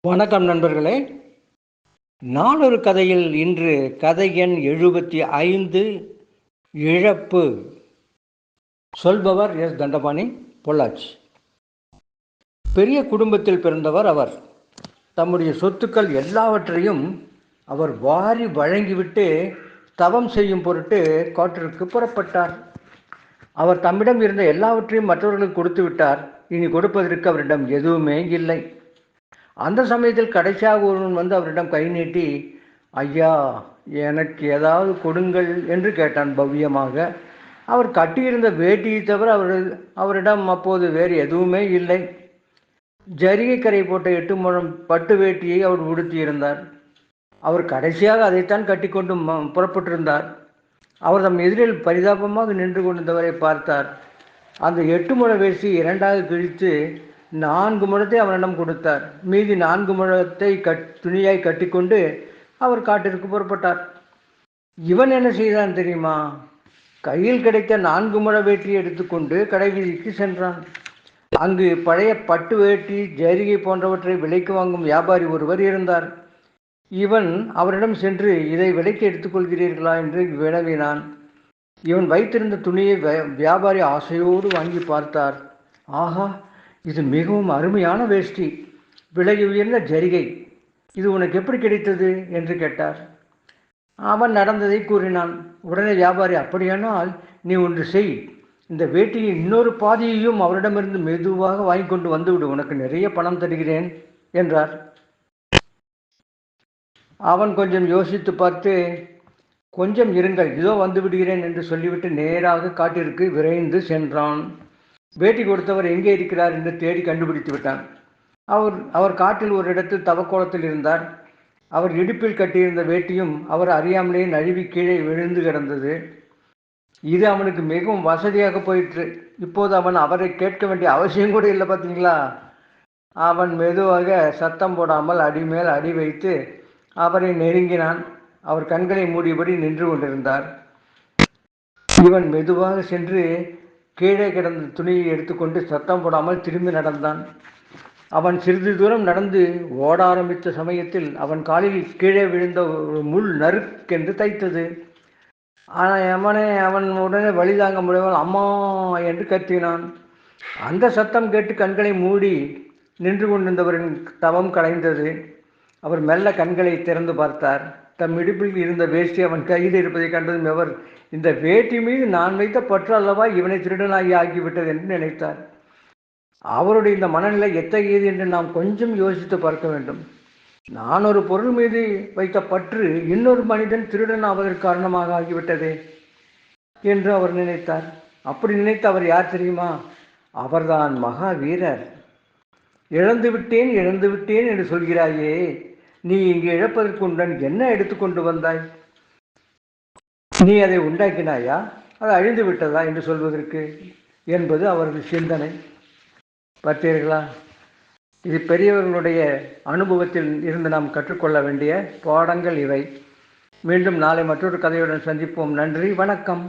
வணக்கம் நண்பர்களே. நாளொரு கதையில் இன்று கதை எண் 75 இழப்பு. சொல்பவர் எஸ். தண்டபாணி, பொள்ளாச்சி. பெரிய குடும்பத்தில் பிறந்தவர் அவர். தம்முடைய சொத்துக்கள் எல்லாவற்றையும் அவர் வாரி வழங்கிவிட்டு தவம் செய்யும் பொருட்டு காட்டிற்கு புறப்பட்டார். அவர் தம்மிடம் இருந்த எல்லாவற்றையும் மற்றவர்களுக்கு கொடுத்து விட்டார். இனி கொடுப்பதற்கு அவரிடம் எதுவுமே இல்லை. அந்த சமயத்தில் கடைசியாக ஒருவன் வந்து அவரிடம் கை நீட்டி, ஐயா, எனக்கு ஏதாவது கொடுங்கள் என்று கேட்டான் பவ்யமாக. அவர் கட்டியிருந்த வேட்டியை தவிர அவரிடம் அப்போது வேறு எதுவுமே இல்லை. ஜரிகை கரை போட்ட 8 முழம் பட்டு வேட்டியை அவர் உடுத்தியிருந்தார். அவர் கடைசியாக அதைத்தான் கட்டிக்கொண்டு புறப்பட்டிருந்தார். அவர் தம் எதிரில் பரிதாபமாக நின்று கொண்டிருந்தவரை பார்த்தார். அந்த 8 முழ வேஷ்டி 2ஆக கிழித்து 4 முழத்தை அவனிடம் கொடுத்தார். மீதி 4 முழத்தை துணியாய் கட்டிக்கொண்டு அவர் காட்டிற்கு புறப்பட்டார். இவன் என்ன செய்தான் தெரியுமா? கையில் கிடைத்த 4 முழ வேட்டியை எடுத்துக்கொண்டு கடை வீதிக்கு சென்றான். அங்கு பழைய பட்டு வேட்டி, ஜரிகை போன்றவற்றை விலைக்கு வாங்கும் வியாபாரி ஒருவர் இருந்தார். இவன் அவரிடம் சென்று, இதை விலைக்கு எடுத்துக்கொள்கிறீர்களா என்று வினவினான். இவன் வைத்திருந்த துணியை வியாபாரி ஆசையோடு வாங்கி பார்த்தார். ஆஹா, இது மிகவும் அருமையான வேஷ்டி, விலை உயர்ந்த ஜரிகை, இது உனக்கு எப்படி கிடைத்தது என்று கேட்டார். அவன் நடந்ததை கூறினான். உடனே வியாபாரி, அப்படியானால் நீ ஒன்று செய், இந்த வேட்டியின் இன்னொரு பாதியையும் அவரிடமிருந்து மெதுவாக வாங்கி கொண்டு வந்துவிடு, உனக்கு நிறைய பணம் தருகிறேன் என்றார். அவன் கொஞ்சம் யோசித்து பார்த்து, கொஞ்சம் இருங்கள், இதோ வந்து விடுகிறேன் என்று சொல்லிவிட்டு நேராக காட்டிற்கு விரைந்து சென்றான். வேட்டி கொடுத்தவர் எங்கே இருக்கிறார் என்று தேடி கண்டுபிடித்து விட்டான். அவர் காட்டில் ஒரு இடத்தில் தவக்கோலத்தில் இருந்தார். அவர் இடுப்பில் கட்டியிருந்த வேட்டியும் அவர் அறியாமலேயே நழுவி கீழே விழுந்து கிடந்தது. இது அவனுக்கு மிகவும் வசதியாக போயிற்று. இப்போது அவன் அவரை கேட்க வேண்டிய அவசியம் கூட இல்லை. பார்த்தீங்களா? அவன் மெதுவாக சத்தம் போடாமல் அடிமேல் அடி வைத்து அவரை நெருங்கினான். அவர் கண்களை மூடியபடி நின்று கொண்டிருந்தார். இவன் மெதுவாக சென்று கீழே கிடந்த துணியை எடுத்துக்கொண்டு சத்தம் போடாமல் திரும்பி நடந்தான். அவன் சிறிது தூரம் நடந்து ஓட ஆரம்பித்த சமயத்தில் அவன் காலில் கீழே விழுந்த ஒரு முள் நறுக்கென்று தைத்தது. அவன் உடனே வழி தாங்க முடியாமல் அம்மா என்று கத்தினான். அந்த சத்தம் கேட்டு கண்களை மூடி நின்று கொண்டிருந்தவரின் தவம் கலைந்தது. அவர் மெல்ல கண்களை திறந்து பார்த்தார். தம் இடுப்பில் இருந்த வேஷ்டி அவன் கையில் இருப்பதை கண்டதும் அவர், இந்த வேட்டி மீது நான் வைத்த பற்று அல்லவா இவனை திருடனாகி ஆகிவிட்டது என்று நினைத்தார். அவருடைய இந்த மனநிலை எத்தகையது என்று நாம் கொஞ்சம் யோசித்து பார்க்க வேண்டும். நான் ஒரு பொருள் மீது வைத்த பற்று இன்னொரு மனிதன் திருடன் ஆவதற்கு காரணமாக ஆகிவிட்டதே என்று அவர் நினைத்தார். அப்படி நினைத்த அவர் யார் தெரியுமா? அவர்தான் மகாவீரர். இழந்து விட்டேன் என்று சொல்கிறாயே, நீ இங்கு இழப்பதற்கு உடன் என்ன எடுத்துக்கொண்டு வந்தாய்? நீ அதை உண்டாக்கினாயா, அது அழிந்து விட்டதா என்று சொல்வதற்கு என்பது அவரது சிந்தனை. பார்த்தீர்களா? இது பெரியவர்களுடைய அனுபவத்தில் இருந்து நாம் கற்றுக்கொள்ள வேண்டிய பாடங்கள் இவை. மீண்டும் நாளை மற்றொரு கதையுடன் சந்திப்போம். நன்றி, வணக்கம்.